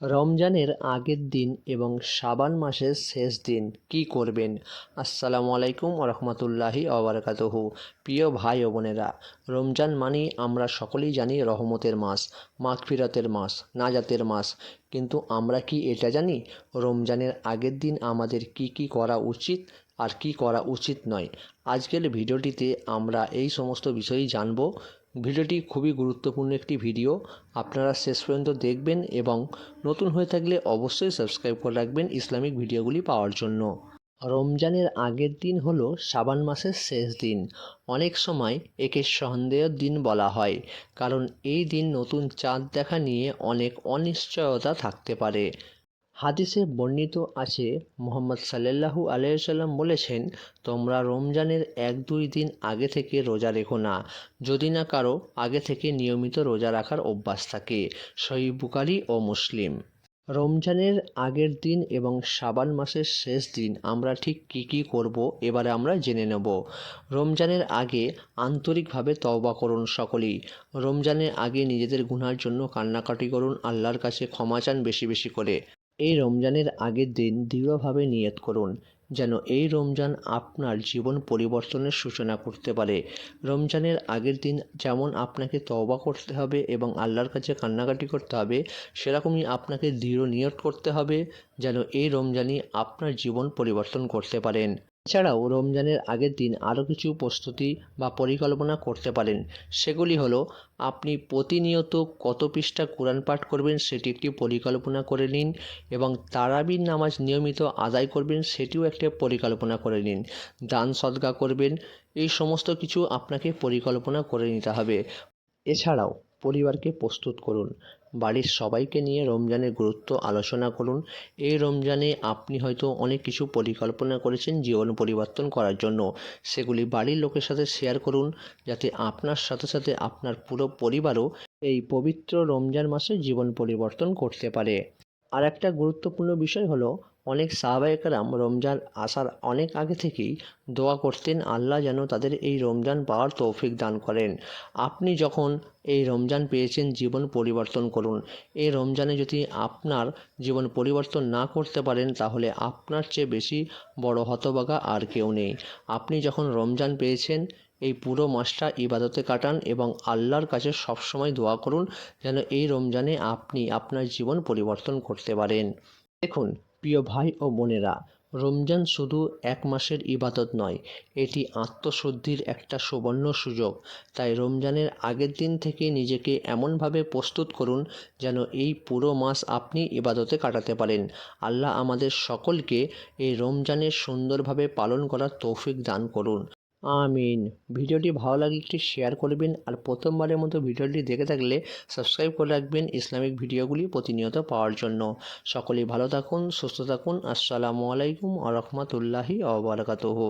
রমজানের আগের দিন এবং শাবান মাসের শেষ দিন কি করবেন? আসসালামু আলাইকুম রহমতুল্লাহি ওবরাকাতুহু। প্রিয় ভাই ও বোনেরা, রমজান মানেই আমরা সকলেই জানি রহমতের মাস, মাগফিরাতের মাস, নাজাতের মাস। কিন্তু আমরা কি এটা জানি রমজানের আগের দিন আমাদের কি কি করা উচিত আর কি করা উচিত নয়? আজকের ভিডিওটিতে আমরা এই সমস্ত বিষয়ই জানব। ভিডিওটি খুবই গুরুত্বপূর্ণ একটি ভিডিও, আপনারা শেষ পর্যন্ত দেখবেন এবং নতুন হয়ে থাকলে অবশ্যই সাবস্ক্রাইব করে রাখবেন ইসলামিক ভিডিওগুলি পাওয়ার জন্য। রমজানের আগের দিন হলো শাবান মাসের শেষ দিন। অনেক সময় একে সন্দেহের দিন বলা হয়, কারণ এই দিন নতুন চাঁদ দেখা নিয়ে অনেক অনিশ্চয়তা থাকতে পারে। হাদিসে বর্ণিত আছে, মুহাম্মদ সাল্লাল্লাহু আলাইহি সাল্লাম বলেছেন, তোমরা রমজানের 1-2 দিন আগে থেকে রোজা রেখো না, যদি না কারো আগে থেকে নিয়মিত রোজা রাখার অভ্যাস থাকে। সহিহ বুখারী ও মুসলিম। রমজানের আগের দিন এবং শাবান মাসের শেষ দিন আমরা ঠিক কী কী করব এবারে আমরা জেনে নেব। রমজানের আগে আন্তরিকভাবে তওবা করুন সকলেই। রমজানের আগে নিজেদের গুনার জন্য কান্নাকাটি করুন, আল্লাহর কাছে ক্ষমা চান বেশি বেশি করে। এই রমজানের আগের দিন দৃঢ়ভাবে নিয়ত করুন যেন এই রমজান আপনার জীবন পরিবর্তনের সূচনা করতে পারে। রমজানের আগের দিন যেমন আপনাকে তওবা করতে হবে এবং আল্লাহর কাছে কান্নাকাটি করতে হবে, সেরকমই আপনাকে দৃঢ় নিয়ত করতে হবে যেন এই রমজানই আপনার জীবন পরিবর্তন করতে পারেন। এছাড়াও রমজানের আগের দিন আরও কিছু প্রস্তুতি বা পরিকল্পনা করতে পারেন। সেগুলি হলো, আপনি প্রতিনিয়ত কত পৃষ্ঠা কোরআন পাঠ করবেন সেটি একটি পরিকল্পনা করে নিন, এবং তারাবির নামাজ নিয়মিত আদায় করবেন সেটিও একটা পরিকল্পনা করে নিন। দান সদকা করবেন, এই সমস্ত কিছু আপনাকে পরিকল্পনা করে নিতে হবে। এছাড়াও পরিবারকে প্রস্তুত করুন, বাড়ির সবাইকে নিয়ে রমজানের গুরুত্ব আলোচনা করুন। এই রমজানে আপনি হয়তো অনেক কিছু পরিকল্পনা করেছেন জীবন পরিবর্তন করার জন্য, সেগুলি বাড়ির লোকের সাথে শেয়ার করুন, যাতে আপনার সাথে সাথে আপনার পুরো পরিবারও এই পবিত্র রমজান মাসে জীবন পরিবর্তন করতে পারে। আর একটা গুরুত্বপূর্ণ বিষয় হলো, অনেক সাহাবায়ে কেরাম রমজান আসার অনেক আগে থেকেই দোয়া করতেন আল্লাহ যেন তাদের এই রমজান পাওয়ার তৌফিক দান করেন। আপনি যখন এই রমজান পেয়েছেন, জীবন পরিবর্তন করুন। এই রমজানে যদি আপনার জীবন পরিবর্তন না করতে পারেন, তাহলে আপনার চেয়ে বেশি বড় হতভাগা আর কেউ নেই। আপনি যখন রমজান পেয়েছেন, এই পুরো মাসটা ইবাদতে কাটান এবং আল্লাহর কাছে সবসময় দোয়া করুন যেন এই রমজানে আপনি আপনার জীবন পরিবর্তন করতে পারেন। দেখুন প্রিয় ভাই ও বোনেরা, রমজান শুধু এক মাসের ইবাদত নয়, এটি আত্মশুদ্ধির একটা সুবর্ণ সুযোগ। তাই রমজানের আগের দিন থেকে নিজেকে এমনভাবে প্রস্তুত করুন যেন এই পুরো মাস আপনি ইবাদতে কাটাতে পারেন। আল্লাহ আমাদের সকলকে এই রমজানের সুন্দরভাবে পালন করার তৌফিক দান করুন। আমিন। ভিডিওটি ভালো লাগলে একটি শেয়ার করবেন, আর প্রথমবারের মতো ভিডিওটি দেখে থাকলে সাবস্ক্রাইব করে রাখবেন ইসলামিক ভিডিওগুলি প্রতিনিয়ত পাওয়ার জন্য। সকলেই ভালো থাকুন, সুস্থ থাকুন। আসসালামু আলাইকুম ওয়া রাহমাতুল্লাহি ওয়া বারাকাতুহু।